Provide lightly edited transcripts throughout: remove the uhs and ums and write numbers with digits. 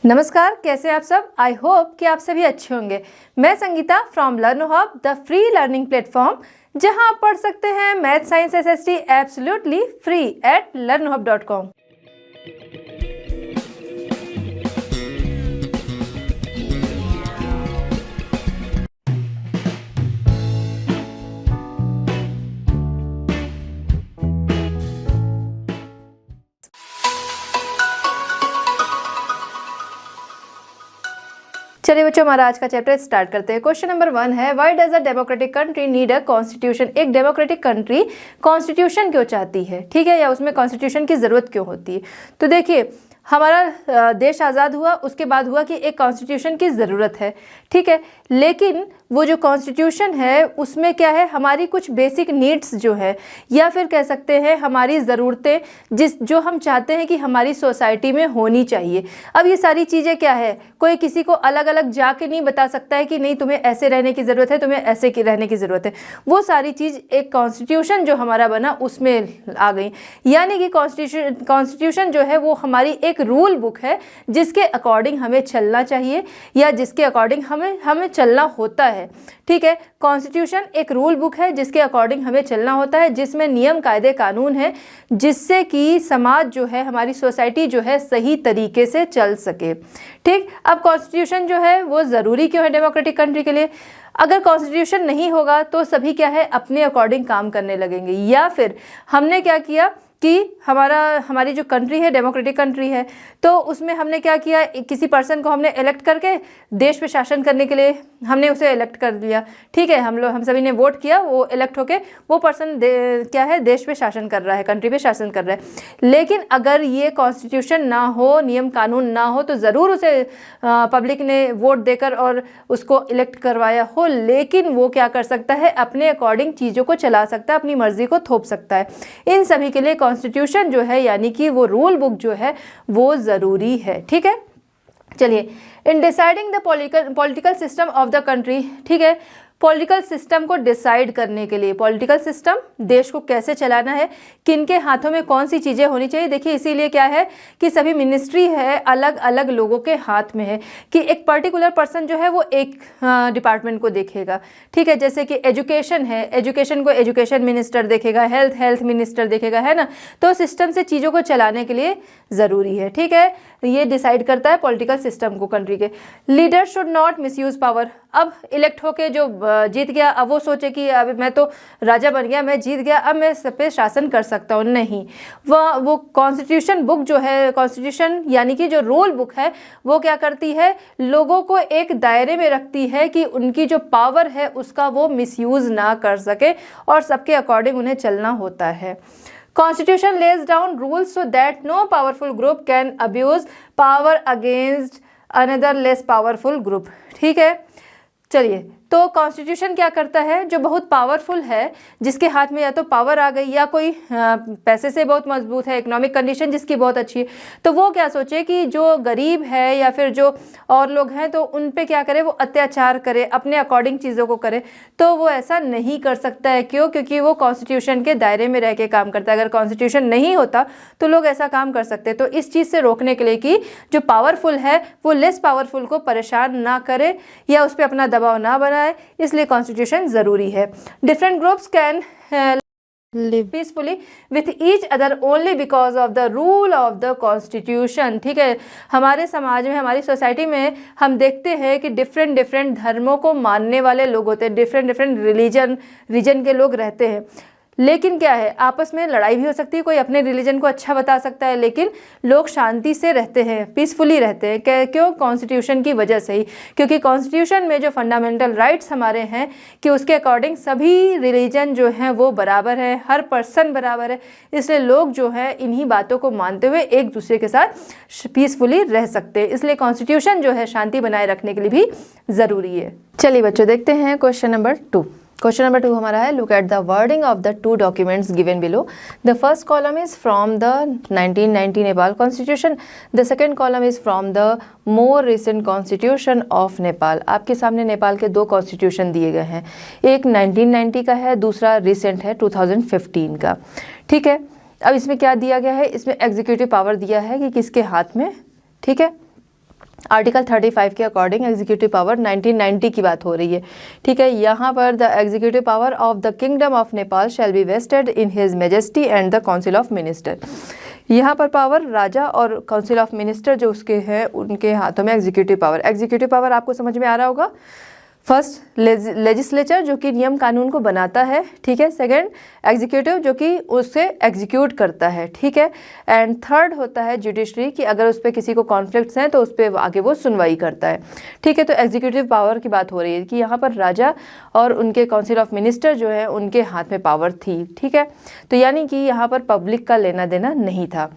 नमस्कार, कैसे हैं आप सब। आई होप कि आप सभी अच्छे होंगे। मैं Sangeeta from Learnohub, the free learning platform, जहां आप पढ़ सकते हैं math science SST absolutely free at learnohub.com। चलिए बच्चों, हमारा आज का चैप्टर स्टार्ट करते हैं। क्वेश्चन नंबर 1 है, why does a democratic country need a constitution. एक डेमोक्रेटिक कंट्री कॉन्स्टिट्यूशन क्यों चाहती है, ठीक है, या उसमें कॉन्स्टिट्यूशन की ज़रूरत क्यों होती है। तो देखिए, हमारा देश आज़ाद हुआ, उसके बाद हुआ कि एक कॉन्स्टिट्यूशन की ज़रूरत है, ठीक है। लेकिन वो जो कॉन्स्टिट्यूशन है उसमें क्या है, हमारी कुछ बेसिक नीड्स जो है, या फिर कह सकते हैं हमारी ज़रूरतें जो हम चाहते हैं कि हमारी सोसाइटी में होनी चाहिए। अब ये सारी चीज़ें क्या है, कोई किसी को अलग अलग जाके नहीं बता सकता है कि नहीं तुम्हें ऐसे रहने की ज़रूरत है, तुम्हें ऐसे की रहने की ज़रूरत है। वो सारी चीज़ एक कॉन्स्टिट्यूशन जो हमारा बना उसमें आ गई। यानी कि कॉन्स्टिट्यूशन जो है वो हमारी एक रूल बुक है जिसके अकॉर्डिंग हमें चलना चाहिए, या जिसके अकॉर्डिंग हमें चलना होता है, ठीक है। कॉन्स्टिट्यूशन एक रूल बुक है जिसके अकॉर्डिंग हमें चलना होता है, जिसमें नियम कायदे कानून है, जिससे कि समाज जो है, हमारी सोसाइटी जो है, सही तरीके से चल सके, ठीक। अब कॉन्स्टिट्यूशन जो है वो ज़रूरी क्यों है डेमोक्रेटिक कंट्री के लिए। अगर कॉन्स्टिट्यूशन नहीं होगा तो सभी क्या है, अपने अकॉर्डिंग काम करने लगेंगे, या फिर हमने क्या किया कि हमारी जो कंट्री है डेमोक्रेटिक कंट्री है, तो उसमें हमने क्या किया, किसी पर्सन को हमने इलेक्ट करके देश पे शासन करने के लिए हमने उसे इलेक्ट कर दिया, ठीक है। हम सभी ने वोट किया, वो इलेक्ट होके वो पर्सन क्या है, देश पे शासन कर रहा है, कंट्री पे शासन कर रहा है। लेकिन अगर ये कॉन्स्टिट्यूशन ना हो, नियम कानून ना हो, तो ज़रूर उसे पब्लिक ने वोट देकर और उसको इलेक्ट करवाया हो, लेकिन वो क्या कर सकता है, अपने अकॉर्डिंग चीज़ों को चला सकता है, अपनी मर्जी को थोप सकता है। इन सभी के लिए कॉन्स्टिट्यूशन जो है, यानी कि वो रूल बुक जो है वो ज़रूरी है, ठीक है। चलिए, in deciding the political system of the country, ठीक है, पॉलिटिकल सिस्टम को डिसाइड करने के लिए, पॉलिटिकल सिस्टम देश को कैसे चलाना है, किनके हाथों में कौन सी चीज़ें होनी चाहिए। देखिए, इसीलिए क्या है कि सभी मिनिस्ट्री है अलग अलग लोगों के हाथ में है, कि एक पर्टिकुलर पर्सन जो है वो एक डिपार्टमेंट को देखेगा, ठीक है। जैसे कि एजुकेशन है, एजुकेशन को एजुकेशन मिनिस्टर देखेगा, हेल्थ मिनिस्टर देखेगा, है ना। तो सिस्टम से चीज़ों को चलाने के लिए ज़रूरी है, ठीक है। ये डिसाइड करता है पॉलिटिकल सिस्टम को कंट्री के। Leader should not misuse power. अब इलेक्ट होके जो जीत गया, अब वो सोचे कि अब मैं तो राजा बन गया, मैं जीत गया, अब मैं सब पे शासन कर सकता हूँ, नहीं। वो कॉन्स्टिट्यूशन बुक जो है, कॉन्स्टिट्यूशन यानी कि जो रूल बुक है, वो क्या करती है, लोगों को एक दायरे में रखती है कि उनकी जो पावर है उसका वो मिसयूज ना कर सके, और सबके अकॉर्डिंग उन्हें चलना होता है। Constitution lays down rules so that no powerful group can abuse power against another less powerful group, ठीक है। चलिए, तो कॉन्स्टिट्यूशन क्या करता है, जो बहुत पावरफुल है, जिसके हाथ में या तो पावर आ गई, या कोई पैसे से बहुत मजबूत है, इकोनॉमिक कंडीशन जिसकी बहुत अच्छी है, तो वो क्या सोचे कि जो गरीब है या फिर जो और लोग हैं, तो उन पे क्या करे, वो अत्याचार करे, अपने अकॉर्डिंग चीज़ों को करे। तो वो ऐसा नहीं कर सकता है, क्यों, क्योंकि वो कॉन्स्टिट्यूशन के दायरे में रह के काम करता है। अगर कॉन्स्टिट्यूशन नहीं होता तो लोग ऐसा काम कर सकते। तो इस चीज़ से रोकने के लिए कि जो पावरफुल है वो लेस पावरफुल को परेशान ना करे, या उस पर अपना दबाव ना बनाए, इसलिए कॉन्स्टिट्यूशन जरूरी है। Different groups can live peacefully with each other only because of the rule of the constitution, ठीक है। हमारे समाज में, हमारी सोसाइटी में हम देखते हैं कि डिफरेंट धर्मों को मानने वाले लोग होते हैं, डिफरेंट रीजन के लोग रहते हैं। लेकिन क्या है, आपस में लड़ाई भी हो सकती है, कोई अपने रिलीजन को अच्छा बता सकता है, लेकिन लोग शांति से रहते हैं, पीसफुली रहते हैं। क्यों, कॉन्स्टिट्यूशन की वजह से ही, क्योंकि कॉन्स्टिट्यूशन में जो फंडामेंटल राइट्स हमारे हैं कि उसके अकॉर्डिंग सभी रिलीजन जो हैं वो बराबर है, हर पर्सन बराबर है, इसलिए लोग जो है इन्हीं बातों को मानते हुए एक दूसरे के साथ पीसफुली रह सकते हैं। इसलिए कॉन्स्टिट्यूशन जो है शांति बनाए रखने के लिए भी ज़रूरी है। चलिए बच्चों, देखते हैं क्वेश्चन नंबर 2। क्वेश्चन नंबर 2 हमारा है, look at the wording of the 2 documents given below. The first column is from the 1990 Nepal constitution, the second column is from the more recent constitution of Nepal. आपके सामने नेपाल के 2 कॉन्स्टिट्यूशन दिए गए हैं, एक 1990 का है, दूसरा रिसेंट है 2015 का, ठीक है। अब इसमें क्या दिया गया है, इसमें एग्जीक्यूटिव पावर दिया है कि किसके हाथ में, ठीक है। आर्टिकल 35 के अकॉर्डिंग एग्जीक्यूटिव पावर 1990 की बात हो रही है, ठीक है। यहाँ पर the executive power of the kingdom of Nepal shall be vested in his majesty and the council of minister. यहाँ पर पावर राजा और काउंसिल ऑफ मिनिस्टर जो उसके हैं उनके हाथों में एग्जीक्यूटिव पावर आपको समझ में आ रहा होगा। फर्स्ट लेजिस्लेचर जो कि नियम कानून को बनाता है, ठीक है। सेकंड एग्जीक्यूटिव जो कि उसे एग्जीक्यूट करता है, ठीक है। एंड थर्ड होता है जुडिशरी कि अगर उस पर किसी को कॉन्फ्लिक्ट्स हैं तो उस पर आगे वो सुनवाई करता है, ठीक है। तो एग्जीक्यूटिव पावर की बात हो रही है कि यहाँ पर राजा और उनके काउंसिल ऑफ मिनिस्टर जो है उनके हाथ में पावर थी, ठीक है। तो यानी कि यहाँ पर पब्लिक का लेना देना नहीं था।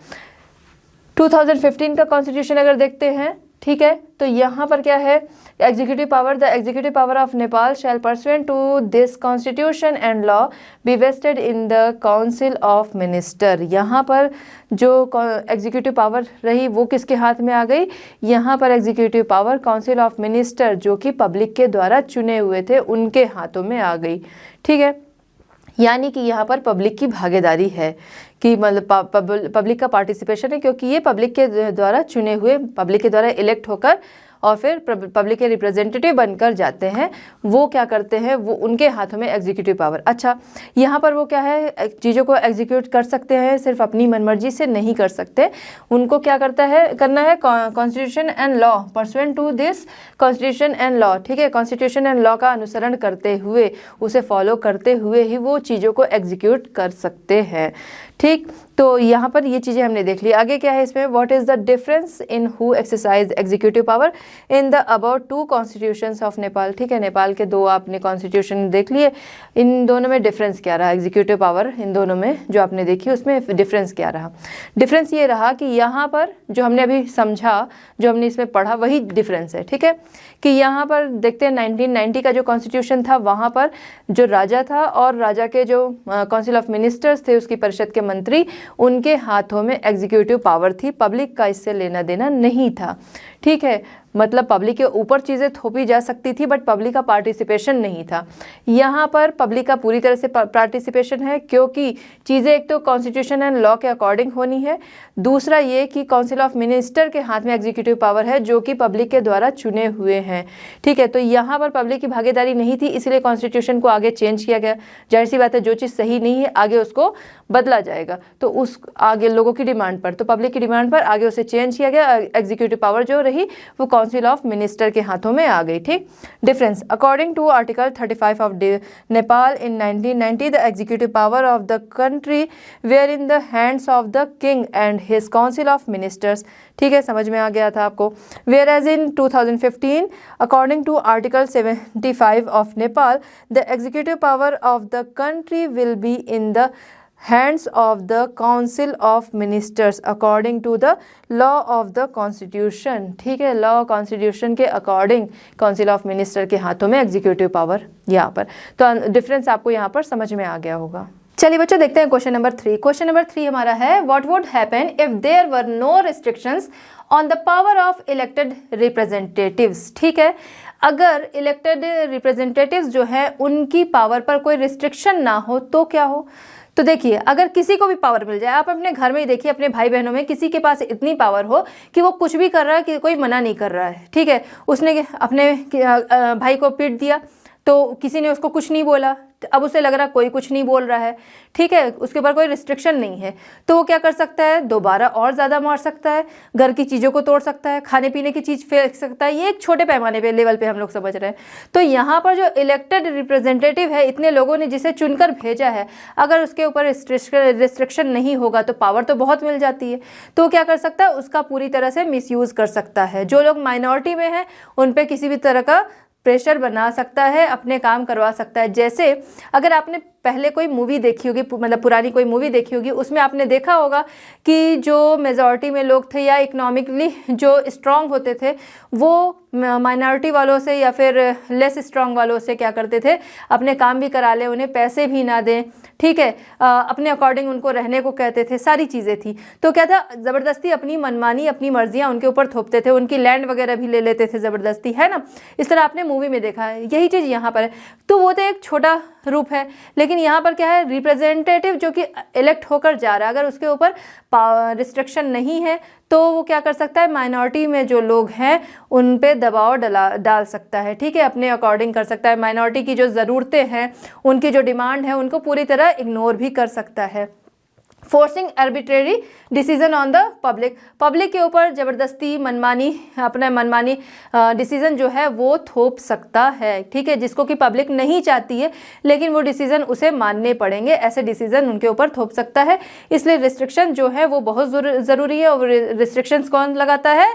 2015 का कॉन्स्टिट्यूशन अगर देखते हैं, ठीक है, तो यहाँ पर क्या है, executive power the executive power of Nepal shall pursuant to this constitution and law be vested in the council of minister. यहाँ पर जो एग्जीक्यूटिव पावर रही वो किसके हाथ में आ गई, यहाँ पर executive power council of minister जो कि पब्लिक के द्वारा चुने हुए थे उनके हाथों में आ गई, ठीक है। यानी कि यहाँ पर पब्लिक की भागीदारी है कि मतलब पब्लिक का पार्टिसिपेशन है, क्योंकि ये पब्लिक के द्वारा चुने हुए, पब्लिक के द्वारा इलेक्ट होकर और फिर पब्लिक के रिप्रेजेंटेटिव बनकर जाते हैं, वो क्या करते हैं, वो उनके हाथों में एग्जीक्यूटिव पावर। अच्छा, यहाँ पर वो क्या है, चीज़ों को एग्जीक्यूट कर सकते हैं, सिर्फ अपनी मनमर्जी से नहीं कर सकते। उनको क्या करना है constitution and law, pursuant to this constitution and law, ठीक है। कॉन्स्टिट्यूशन एंड लॉ का अनुसरण करते हुए, उसे फॉलो करते हुए ही वो चीज़ों को एग्जीक्यूट कर सकते हैं, ठीक। तो यहाँ पर ये चीज़ें हमने देख ली। आगे क्या है इसमें, what is the difference in who exercise executive power in the about two constitutions of Nepal, ठीक है। नेपाल के दो आपने कॉन्स्टिट्यूशन देख लिए, इन दोनों में डिफरेंस क्या रहा, एग्जीक्यूटिव पावर इन दोनों में जो आपने देखी उसमें डिफरेंस क्या रहा। डिफरेंस ये रहा कि यहाँ पर जो हमने अभी समझा, जो हमने इसमें पढ़ा वही डिफरेंस है, ठीक है। कि यहाँ पर देखते हैं 1990 का जो कॉन्स्टिट्यूशन था वहाँ पर जो राजा था और राजा के जो काउंसिल ऑफ मिनिस्टर्स थे, उसकी परिषद के मंत्री, उनके हाथों में एग्जीक्यूटिव पावर थी, पब्लिक का इससे लेना देना नहीं था, ठीक है। मतलब पब्लिक के ऊपर चीज़ें थोपी जा सकती थी बट पब्लिक का पार्टिसिपेशन नहीं था। यहाँ पर पब्लिक का पूरी तरह से पार्टिसिपेशन है, क्योंकि चीज़ें एक तो कॉन्स्टिट्यूशन एंड लॉ के अकॉर्डिंग होनी है, दूसरा ये कि काउंसिल ऑफ मिनिस्टर के हाथ में एग्जीक्यूटिव पावर है जो कि पब्लिक के द्वारा चुने हुए हैं, ठीक है। तो यहाँ पर पब्लिक की भागीदारी नहीं थी, इसलिए कॉन्स्टिट्यूशन को आगे चेंज किया गया। जाहिर सी बात है, जो चीज़ सही नहीं है आगे उसको बदला जाएगा, तो उस आगे लोगों की डिमांड पर, तो पब्लिक की डिमांड पर आगे उसे चेंज किया गया। एग्जीक्यूटिव पावर जो रही वो काउंसिल ऑफ मिनिस्टर के हाथों में आ गई, ठीक। Difference, according to article 35 of Nepal in 1990 the executive power of the country were in the hands of the king and his council of ministers, ठीक है, समझ में आ गया था आपको। Whereas in 2015 according to article 75 of Nepal the executive power of the country will be in the hands of the council of ministers according to the law of the constitution, ठीक है। लॉ कॉन्स्टिट्यूशन के according council of minister के हाथों में executive power यहाँ पर। तो difference आपको यहाँ पर समझ में आ गया होगा। चलिए बच्चों, देखते हैं क्वेश्चन नंबर 3। क्वेश्चन नंबर 3 हमारा है, what would happen if there were no restrictions on the power of elected representatives, ठीक है। अगर इलेक्टेड रिप्रेजेंटेटिव्स जो है उनकी पावर पर कोई रिस्ट्रिक्शन ना हो तो क्या हो। तो देखिए, अगर किसी को भी पावर मिल जाए, आप अपने घर में ही देखिए, अपने भाई बहनों में किसी के पास इतनी पावर हो कि वो कुछ भी कर रहा है कि कोई मना नहीं कर रहा है, ठीक है। उसने अपने भाई को पीट दिया तो किसी ने उसको कुछ नहीं बोला, अब उसे लग रहा कोई कुछ नहीं बोल रहा है, ठीक है, उसके ऊपर कोई रिस्ट्रिक्शन नहीं है, तो वो क्या कर सकता है, दोबारा और ज़्यादा मार सकता है, घर की चीज़ों को तोड़ सकता है, खाने पीने की चीज़ फेंक सकता है। ये एक छोटे पैमाने पे लेवल पे हम लोग समझ रहे हैं। तो यहाँ पर जो इलेक्टेड रिप्रेजेंटेटिव है, इतने लोगों ने जिसे चुनकर भेजा है, अगर उसके ऊपर रिस्ट्रिक्शन नहीं होगा तो पावर तो बहुत मिल जाती है। तो क्या कर सकता है, उसका पूरी तरह से मिसयूज़ कर सकता है। जो लोग माइनॉरिटी में हैं उन पर किसी भी तरह का प्रेशर बना सकता है, अपने काम करवा सकता है। जैसे अगर आपने पहले कोई मूवी देखी होगी, मतलब पुरानी कोई मूवी देखी होगी, उसमें आपने देखा होगा कि जो मेजॉरिटी में लोग थे या इकोनॉमिकली जो स्ट्रांग होते थे वो माइनॉरिटी वालों से या फिर लेस स्ट्रांग वालों से क्या करते थे, अपने काम भी करा ले, उन्हें पैसे भी ना दें, ठीक है, अपने अकॉर्डिंग उनको रहने को कहते थे, सारी चीज़ें थी। तो क्या था, ज़बरदस्ती अपनी मनमानी, अपनी मर्जियाँ उनके ऊपर थोपते थे, उनकी लैंड वगैरह भी ले लेते थे ज़बरदस्ती, है ना। इस तरह आपने मूवी में देखा है, यही चीज़ यहाँ पर है। तो वो तो एक छोटा रूप है, लेकिन लेकिन यहाँ पर क्या है, रिप्रेजेंटेटिव जो कि इलेक्ट होकर जा रहा है, अगर उसके ऊपर रिस्ट्रिक्शन नहीं है तो वो क्या कर सकता है, माइनॉरिटी में जो लोग हैं उन पे दबाव डाल सकता है, ठीक है, अपने अकॉर्डिंग कर सकता है। माइनॉरिटी की जो ज़रूरतें हैं, उनकी जो डिमांड है, उनको पूरी तरह इग्नोर भी कर सकता है। Forcing arbitrary decision on the public के ऊपर ज़बरदस्ती अपना मनमानी डिसीजन जो है वो थोप सकता है, ठीक है, जिसको कि पब्लिक नहीं चाहती है लेकिन वो डिसीजन उसे मानने पड़ेंगे, ऐसे डिसीजन उनके ऊपर थोप सकता है। इसलिए रिस्ट्रिक्शन जो है वो बहुत ज़रूरी है, और रिस्ट्रिक्शंस कौन लगाता है,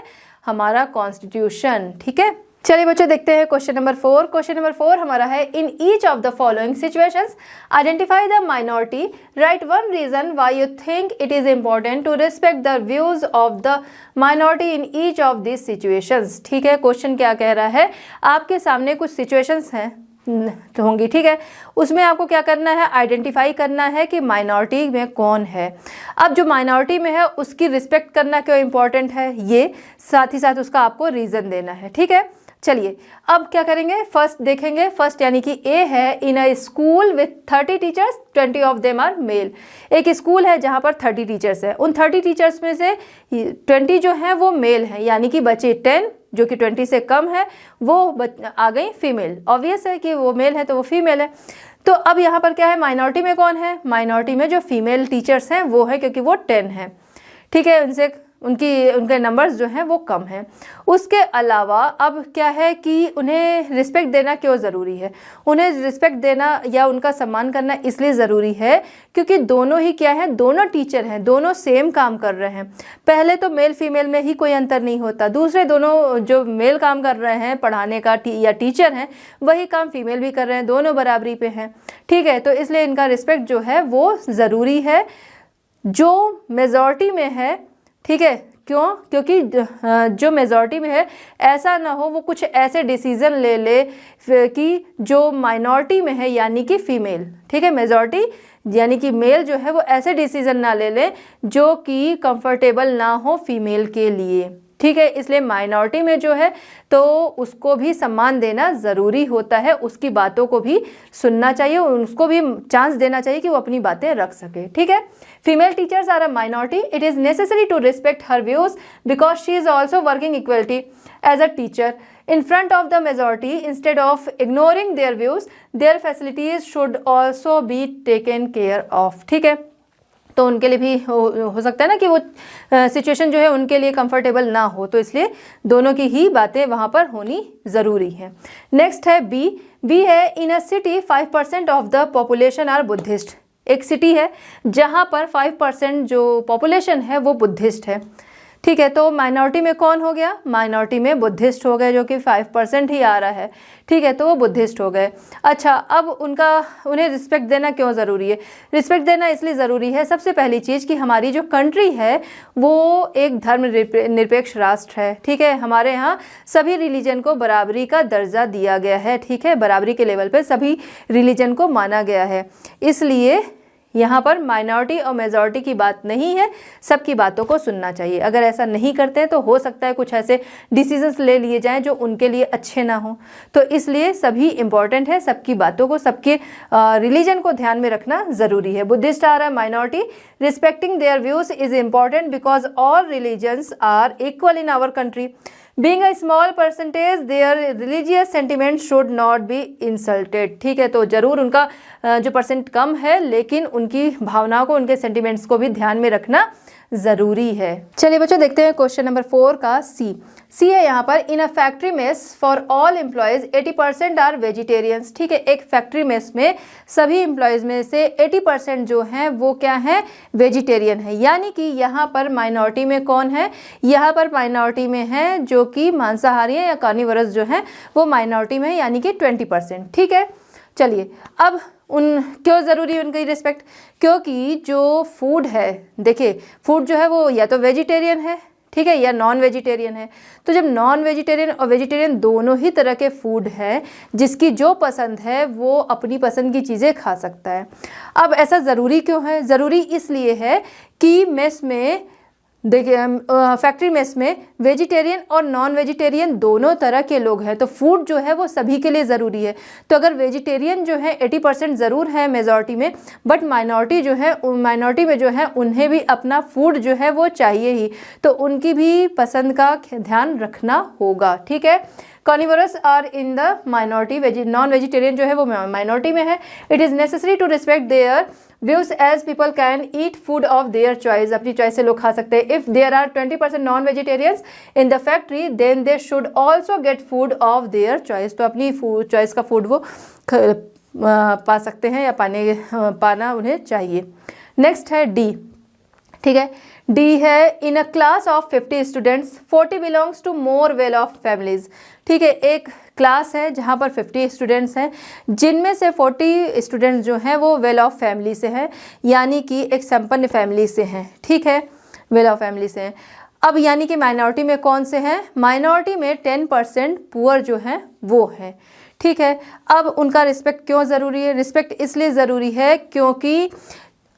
हमारा कॉन्स्टिट्यूशन, ठीक है। चलिए बच्चों देखते हैं क्वेश्चन नंबर 4। क्वेश्चन नंबर 4 हमारा है, in each of the following situations identify the minority, write one reason why you think it is important to respect the views of the minority in each of this situations, ठीक है। Question क्या कह रहा है, आपके सामने कुछ situations हैं तो होंगी, ठीक है, उसमें आपको क्या करना है, आइडेंटिफाई करना है कि माइनॉरिटी में कौन है। अब जो माइनॉरिटी में है उसकी रिस्पेक्ट करना क्यों इम्पॉर्टेंट है, ये साथ ही साथ उसका आपको रीज़न देना है, ठीक है। चलिए अब क्या करेंगे, फर्स्ट देखेंगे। फर्स्ट यानी कि ए है, in a school with 30 teachers 20 of them are male. एक स्कूल है जहाँ पर 30 टीचर्स हैं, उन 30 टीचर्स में से 20 जो हैं वो मेल हैं, यानी कि बचे 10 जो कि 20 से कम है वो आ गई फीमेल। ऑब्वियस है कि वो मेल है तो वो फीमेल है। तो अब यहाँ पर क्या है, माइनॉरिटी में कौन है, माइनॉरिटी में जो फीमेल टीचर्स हैं वो है, क्योंकि वो 10 हैं, ठीक है, उनके नंबर्स जो हैं वो कम हैं। उसके अलावा अब क्या है कि उन्हें रिस्पेक्ट देना क्यों ज़रूरी है, उन्हें रिस्पेक्ट देना या उनका सम्मान करना इसलिए ज़रूरी है क्योंकि दोनों ही क्या है, दोनों टीचर हैं, दोनों सेम काम कर रहे हैं। पहले तो मेल फीमेल में ही कोई अंतर नहीं होता, दूसरे दोनों जो मेल काम कर रहे हैं पढ़ाने का या टीचर हैं, वही काम फीमेल भी कर रहे हैं, दोनों बराबरी पे हैं, ठीक है। तो इसलिए इनका रिस्पेक्ट जो है वो ज़रूरी है जो मेजॉरिटी में है, ठीक है। क्यों, क्योंकि जो मेजॉरिटी में है ऐसा ना हो वो कुछ ऐसे डिसीज़न ले कि जो माइनॉरिटी में है यानी कि फीमेल, ठीक है, मेजॉरिटी यानी कि मेल जो है वो ऐसे डिसीज़न ना ले जो कि कंफर्टेबल ना हो फीमेल के लिए, ठीक है। इसलिए माइनॉरिटी में जो है तो उसको भी सम्मान देना ज़रूरी होता है, उसकी बातों को भी सुनना चाहिए, उसको भी चांस देना चाहिए कि वो अपनी बातें रख सके, ठीक है। Female teachers are a minority, it is necessary to respect her views because she is also working equality as a teacher in front of the majority. Instead of ignoring their views, their facilities should also be taken care of, ठीक है। तो उनके लिए भी हो सकता है ना कि वो सिचुएशन जो है उनके लिए कंफर्टेबल ना हो, तो इसलिए दोनों की ही बातें वहाँ पर होनी ज़रूरी है। नेक्स्ट है बी है, in a city 5% of the population are Buddhist. एक सिटी है जहाँ पर 5% जो पॉपुलेशन है वो बुद्धिस्ट है, ठीक है। तो माइनॉरिटी में कौन हो गया, माइनॉरिटी में बुद्धिस्ट हो गए, जो कि 5% ही आ रहा है, ठीक है, तो वो बुद्धिस्ट हो गए। अच्छा, अब उन्हें रिस्पेक्ट देना क्यों ज़रूरी है, रिस्पेक्ट देना इसलिए ज़रूरी है, सबसे पहली चीज़ कि हमारी जो कंट्री है वो एक धर्म निरपेक्ष राष्ट्र है, ठीक है। हमारे यहाँ सभी रिलीजन को बराबरी का दर्जा दिया गया है, ठीक है, बराबरी के लेवल पे सभी रिलीजन को माना गया है। इसलिए यहाँ पर माइनॉरिटी और मेजॉरिटी की बात नहीं है, सबकी बातों को सुनना चाहिए। अगर ऐसा नहीं करते हैं तो हो सकता है कुछ ऐसे डिसीजंस ले लिए जाएं जो उनके लिए अच्छे ना हो, तो इसलिए सभी इम्पॉर्टेंट है, सबकी बातों को, सबके रिलीजन को ध्यान में रखना ज़रूरी है। Buddhist are a minority, respecting their views is important because all religions are equal in our country. Being a small percentage, their religious sentiments should not be insulted, ठीक है। तो ज़रूर उनका जो परसेंट कम है लेकिन उनकी भावनाओं को, उनके सेंटिमेंट्स को भी ध्यान में रखना ज़रूरी है। चलिए बच्चों देखते हैं क्वेश्चन नंबर 4 का सी है यहाँ पर, in a factory mess for all employees 80% are vegetarians, ठीक है। एक फैक्ट्री मेस में सभी एम्प्लॉयज़ में से 80% जो हैं वो क्या हैं, वेजिटेरियन है, यानी कि यहाँ पर माइनॉरिटी में कौन है, यहाँ पर माइनॉरिटी में है जो कि मांसाहारी है या कार्निवरस जो हैं वो माइनॉरिटी में है, यानी कि 20%, ठीक है। चलिए अब क्यों ज़रूरी है उनकी रिस्पेक्ट, क्योंकि जो फूड है, देखिए फूड जो है वो या तो वेजिटेरियन है, ठीक है, या नॉन वेजिटेरियन है। तो जब नॉन वेजिटेरियन और वेजिटेरियन दोनों ही तरह के फूड है, जिसकी जो पसंद है वो अपनी पसंद की चीज़ें खा सकता है। अब ऐसा ज़रूरी क्यों है, ज़रूरी इसलिए है कि मेस में देखिए फैक्ट्री मेस में वेजिटेरियन और नॉन वेजिटेरियन दोनों तरह के लोग हैं, तो फूड जो है वो सभी के लिए ज़रूरी है। तो अगर वेजिटेरियन जो है 80% ज़रूर है मेजॉरिटी में, बट माइनॉरिटी जो है, माइनॉरिटी में जो है उन्हें भी अपना फूड जो है वो चाहिए ही, तो उनकी भी पसंद का ध्यान रखना होगा। ठीक है, carnivorous are in the minority, non vegetarian जो है वो माइनॉरिटी में है। It is necessary to respect their views as people can eat food of their choice, अपनी चॉइस से लोग खा सकते हैं। If there are 20% non vegetarians in the factory then they should also get food of their choice, तो अपनी choice का food वो पा सकते हैं या पाना उन्हें चाहिए। नेक्स्ट है डी। ठीक है, डी है in a class of 50 students 40 belongs to more well off families. ठीक है, एक क्लास है जहाँ पर 50 स्टूडेंट्स हैं, जिनमें से 40 स्टूडेंट्स जो हैं वो वेल ऑफ फैमिली से हैं, यानी कि एक संपन्न फैमिली से हैं। ठीक है, वेल ऑफ फैमिली से हैं। अब यानी कि माइनॉरिटी में कौन से हैं? माइनॉरिटी में 10% पुअर जो हैं वो हैं। ठीक है, अब उनका रिस्पेक्ट क्यों ज़रूरी है? रिस्पेक्ट इसलिए ज़रूरी है क्योंकि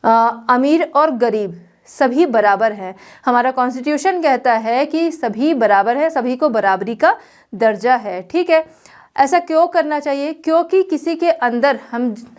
अमीर और गरीब सभी बराबर हैं। हमारा कॉन्स्टिट्यूशन कहता है कि सभी बराबर है, सभी को बराबरी का दर्जा है। ठीक है, ऐसा क्यों करना चाहिए? क्योंकि किसी के अंदर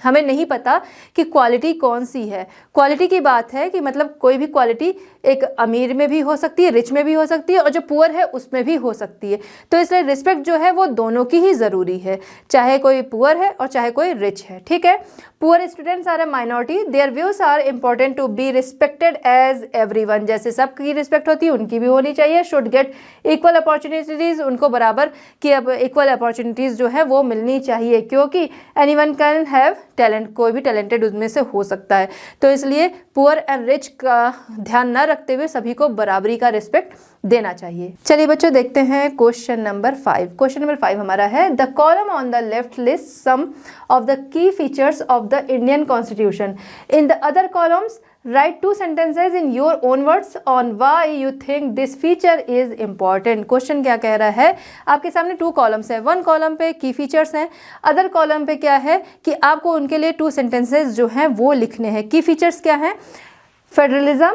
हमें नहीं पता कि क्वालिटी कौन सी है। क्वालिटी की बात है कि मतलब कोई भी क्वालिटी एक अमीर में भी हो सकती है, रिच में भी हो सकती है, और जो पुअर है उसमें भी हो सकती है। तो इसलिए रिस्पेक्ट जो है वो दोनों की ही ज़रूरी है, चाहे कोई पुअर है और चाहे कोई रिच है। ठीक है, poor students are a minority, their views are important to be respected as everyone, जैसे सबकी रिस्पेक्ट होती है उनकी भी होनी चाहिए। शुड गेट इक्वल अपॉर्चुनिटीज़, उनको बराबर की अब इक्वल अपॉर्चुनिटीज़ जो है वो मिलनी चाहिए, क्योंकि एनीवन कैन हैव टैलेंट, कोई भी टैलेंटेड उसमें से हो सकता है। तो इसलिए पुअर एंड रिच का ध्यान न रखते हुए सभी को बराबरी का रिस्पेक्ट देना चाहिए। चलिए बच्चों देखते हैं क्वेश्चन नंबर 5। क्वेश्चन नंबर 5 हमारा है the column on the left list some of the key features of the Indian constitution, in the other columns write 2 sentences in your own words on why you think this feature is important। Question क्या कह रहा है? आपके सामने 2 columns हैं, 1 column पे की features हैं, अदर कॉलम पे क्या है कि आपको उनके लिए 2 सेंटेंसेस जो हैं वो लिखने हैं। की फीचर्स क्या हैं? Federalism,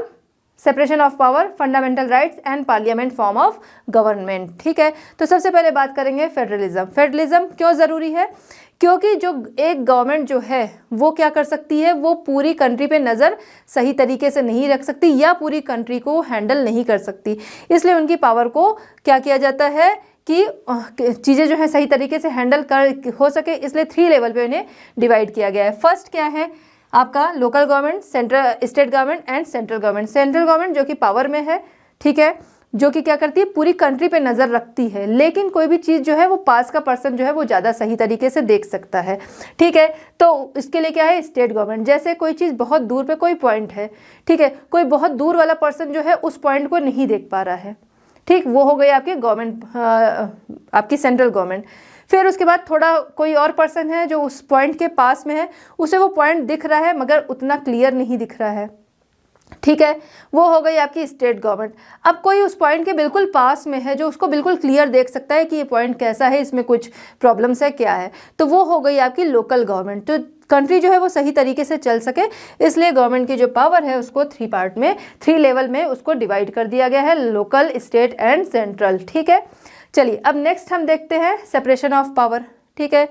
separation of power, fundamental rights and parliament form of government. ठीक है, तो सबसे पहले बात करेंगे फेडरलिज्म। फेडरलिज्म क्यों ज़रूरी है? क्योंकि जो एक गवर्नमेंट जो है वो क्या कर सकती है, वो पूरी कंट्री पे नज़र सही तरीके से नहीं रख सकती या पूरी कंट्री को हैंडल नहीं कर सकती, इसलिए उनकी पावर को क्या किया जाता है कि चीज़ें जो है सही तरीके से हैंडल कर हो सके, इसलिए 3 लेवल पे उन्हें डिवाइड किया गया है। फर्स्ट क्या है आपका? Local government, state government and central government. Central government जो कि पावर में है, ठीक है, जो कि क्या करती है, पूरी कंट्री पे नज़र रखती है, लेकिन कोई भी चीज़ जो है वो पास का पर्सन जो है वो ज़्यादा सही तरीके से देख सकता है। ठीक है, तो इसके लिए क्या है? State government. जैसे कोई चीज़ बहुत दूर पे कोई पॉइंट है, ठीक है, कोई बहुत दूर वाला पर्सन जो है उस पॉइंट को नहीं देख पा रहा है, ठीक, वो हो गई आपकी गवर्नमेंट, आपकी सेंट्रल गवर्नमेंट। फिर उसके बाद थोड़ा कोई और पर्सन है जो उस पॉइंट के पास में है, उसे वो पॉइंट दिख रहा है मगर उतना क्लियर नहीं दिख रहा है, ठीक है, वो हो गई आपकी स्टेट गवर्नमेंट। अब कोई उस पॉइंट के बिल्कुल पास में है जो उसको बिल्कुल क्लियर देख सकता है कि ये पॉइंट कैसा है, इसमें कुछ प्रॉब्लम्स है, क्या है, तो वो हो गई आपकी लोकल गवर्नमेंट। तो कंट्री जो है वो सही तरीके से चल सके, इसलिए गवर्नमेंट की जो पावर है उसको 3 पार्ट में, 3 लेवल में उसको डिवाइड कर दिया गया है, लोकल, स्टेट एंड सेंट्रल। ठीक है, चलिए अब नेक्स्ट हम देखते हैं सेपरेशन ऑफ पावर। ठीक है,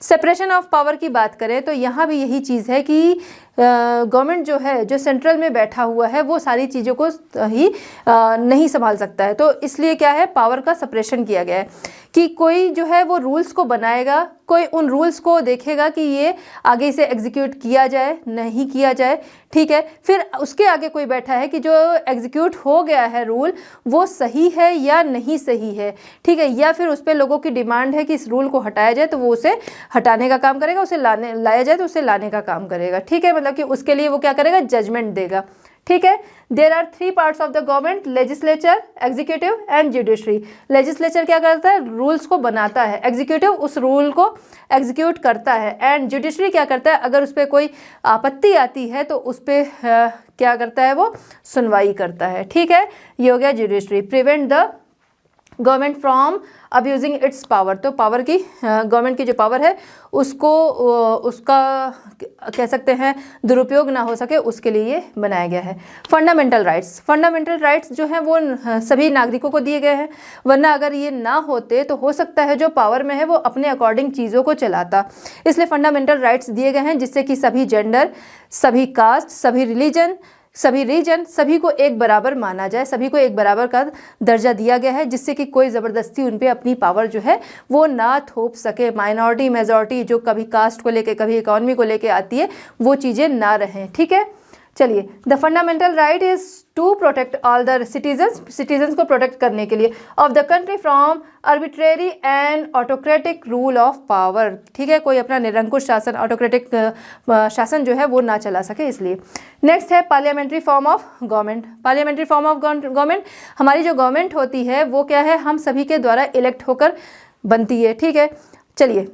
सेपरेशन ऑफ पावर की बात करें तो यहाँ भी यही चीज़ है कि गवर्नमेंट जो है, जो सेंट्रल में बैठा हुआ है, वो सारी चीज़ों को ही नहीं संभाल सकता है, तो इसलिए क्या है, पावर का सेपरेशन किया गया है कि कोई जो है वो रूल्स को बनाएगा, कोई उन रूल्स को देखेगा कि ये आगे से एग्जीक्यूट किया जाए नहीं किया जाए, ठीक है, फिर उसके आगे कोई बैठा है कि जो एग्जीक्यूट हो गया है रूल वो सही है या नहीं सही है, ठीक है, या फिर उस पर लोगों की डिमांड है कि इस रूल को हटाया जाए तो वो उसे हटाने का काम करेगा, उसे लाया जाए तो उसे लाने का काम करेगा, ठीक है, मतलब कि उसके लिए वो क्या करेगा, जजमेंट देगा। ठीक है, there are 3 parts of the government, legislature, executive and judiciary. Legislature क्या करता है, रूल्स को बनाता है, एग्जीक्यूटिव उस रूल को एग्जीक्यूट करता है, एंड जुडिशरी क्या करता है, अगर उस पर कोई आपत्ति आती है तो उस पर क्या करता है, वो सुनवाई करता है। ठीक है, ये हो गया judiciary. Prevent the government from abusing it's power, तो पावर की गवर्नमेंट की जो पावर है उसको उसका कह सकते हैं दुरुपयोग ना हो सके, उसके लिए ये बनाया गया है। फंडामेंटल राइट्स जो हैं वो सभी नागरिकों को दिए गए हैं, वरना अगर ये ना होते तो हो सकता है जो पावर में है वो अपने अकॉर्डिंग चीज़ों को चलाता। इसलिए फंडामेंटल राइट्स दिए गए हैं जिससे कि सभी जेंडर, सभी कास्ट, सभी रिलीजन, सभी रीजन, सभी को एक बराबर माना जाए, सभी को एक बराबर का दर्जा दिया गया है, जिससे कि कोई ज़बरदस्ती उन पे अपनी पावर जो है वो ना थोप सके। माइनॉरिटी मेजॉरिटी जो कभी कास्ट को लेके कभी इकोनॉमी को लेके आती है वो चीज़ें ना रहें। ठीक है, चलिए, the fundamental right is to protect all the citizens को प्रोटेक्ट करने के लिए of the country from arbitrary and autocratic rule of power. ठीक है, कोई अपना निरंकुश शासन, ऑटोक्रेटिक शासन जो है वो ना चला सके, इसलिए। नेक्स्ट है parliamentary form of government. Parliamentary form of government, हमारी जो गवर्नमेंट होती है वो क्या है, हम सभी के द्वारा इलेक्ट होकर बनती है। ठीक है, चलिए,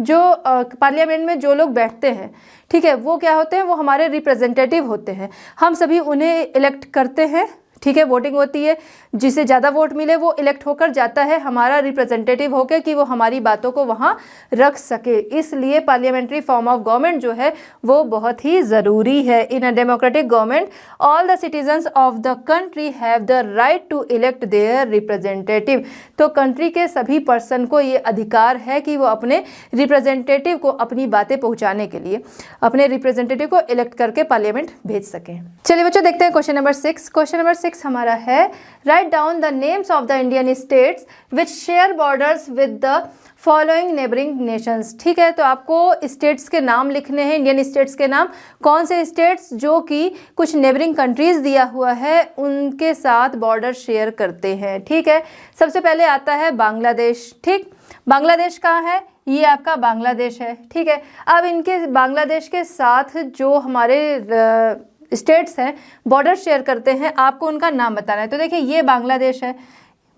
जो पार्लियामेंट में जो लोग बैठते हैं, ठीक है, वो क्या होते हैं, वो हमारे रिप्रेजेंटेटिव होते हैं। हम सभी उन्हें इलेक्ट करते हैं। ठीक है, वोटिंग होती है, जिसे ज़्यादा वोट मिले वो इलेक्ट होकर जाता है हमारा रिप्रेजेंटेटिव होकर, कि वो हमारी बातों को वहाँ रख सके। इसलिए पार्लियामेंट्री फॉर्म ऑफ गवर्नमेंट जो है वो बहुत ही ज़रूरी है। In a democratic government all the citizens of the country have the right to elect their representative. तो कंट्री के सभी पर्सन को ये अधिकार है कि वो अपने रिप्रेजेंटेटिव को अपनी बातें पहुँचाने के लिए अपने रिप्रेजेंटेटिव को इलेक्ट करके पार्लियामेंट भेज सकें। चलिए बच्चों, देखते हैं क्वेश्चन नंबर 6। क्वेश्चन नंबर 6 हमारा है, write down the names of the Indian states which share borders with the following neighbouring Nations. ठीक है, तो आपको स्टेट्स के नाम लिखने हैं, इंडियन स्टेट्स के नाम। कौन से स्टेट्स जो कि कुछ नेबरिंग कंट्रीज दिया हुआ है उनके साथ बॉर्डर शेयर करते हैं। ठीक है, सबसे पहले आता है बांग्लादेश। ठीक, बांग्लादेश कहाँ है, ये आपका बांग्लादेश है। ठीक है, अब इनके बांग्लादेश के साथ जो हमारे स्टेट्स हैं बॉर्डर शेयर करते हैं, आपको उनका नाम बताना है। तो देखिए, ये बांग्लादेश है,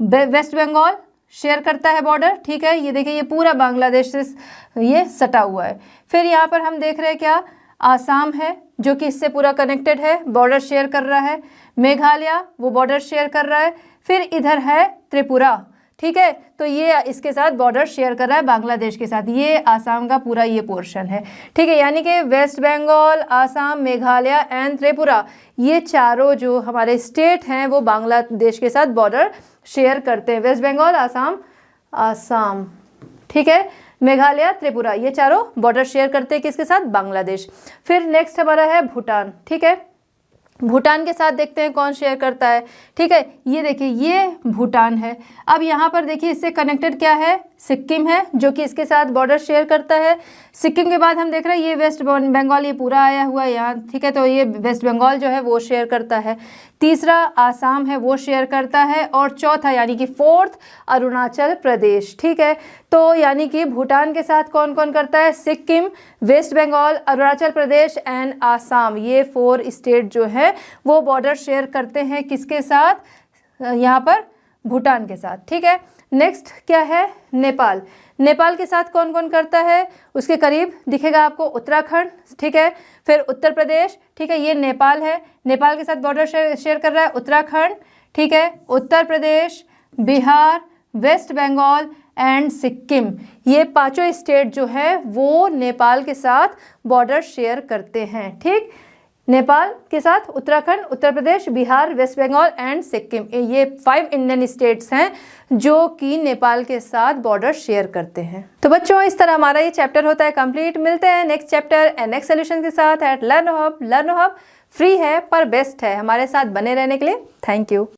वेस्ट बंगाल शेयर करता है बॉर्डर। ठीक है, ये देखिए, ये पूरा बांग्लादेश से ये सटा हुआ है। फिर यहाँ पर हम देख रहे हैं क्या, आसाम है जो कि इससे पूरा कनेक्टेड है, बॉर्डर शेयर कर रहा है। मेघालय वो बॉर्डर शेयर कर रहा है। फिर इधर है त्रिपुरा। ठीक है, तो ये इसके साथ बॉर्डर शेयर कर रहा है बांग्लादेश के साथ। ये आसाम का पूरा ये पोर्शन है। ठीक है, यानी कि वेस्ट बंगाल, आसाम, मेघालय एंड त्रिपुरा, ये चारों जो हमारे स्टेट हैं वो बांग्लादेश के साथ बॉर्डर शेयर करते हैं। वेस्ट बंगाल, आसाम, ठीक है, मेघालय, त्रिपुरा, ये चारों बॉर्डर शेयर करते हैं किसके साथ, बांग्लादेश। फिर नेक्स्ट हमारा है भूटान। ठीक है, भूटान के साथ देखते हैं कौन शेयर करता है। ठीक है, ये देखिए, ये भूटान है। अब यहाँ पर देखिए, इससे कनेक्टेड क्या है, सिक्किम है जो कि इसके साथ बॉर्डर शेयर करता है। सिक्किम के बाद हम देख रहे हैं ये वेस्ट बंगाल, ये पूरा आया हुआ है यहाँ। ठीक है, तो ये वेस्ट बंगाल जो है वो शेयर करता है। तीसरा आसाम है, वो शेयर करता है। और चौथा यानी कि फोर्थ अरुणाचल प्रदेश। ठीक है, तो यानी कि भूटान के साथ कौन कौन करता है, सिक्किम, वेस्ट बंगाल, अरुणाचल प्रदेश एंड आसाम, ये 4 स्टेट जो है वो बॉर्डर शेयर करते हैं किसके साथ, यहाँ पर भूटान के साथ। ठीक है, नेक्स्ट क्या है, नेपाल। नेपाल के साथ कौन कौन करता है, उसके करीब दिखेगा आपको उत्तराखंड। ठीक है, फिर उत्तर प्रदेश। ठीक है, ये नेपाल है, नेपाल के साथ बॉर्डर शेयर कर रहा है उत्तराखंड। ठीक है, उत्तर प्रदेश, बिहार, वेस्ट बंगाल एंड सिक्किम, ये पांचों स्टेट जो है वो नेपाल के साथ बॉर्डर शेयर करते हैं। ठीक, नेपाल के साथ उत्तराखंड, उत्तर प्रदेश, बिहार, वेस्ट बंगाल एंड सिक्किम, ये 5 इंडियन स्टेट्स हैं जो कि नेपाल के साथ बॉर्डर शेयर करते हैं। तो बच्चों, इस तरह हमारा ये चैप्टर होता है कंप्लीट। मिलते हैं next chapter and next solution के साथ at Learn Hub. Learn Hub free है पर बेस्ट है। हमारे साथ बने रहने के लिए थैंक यू।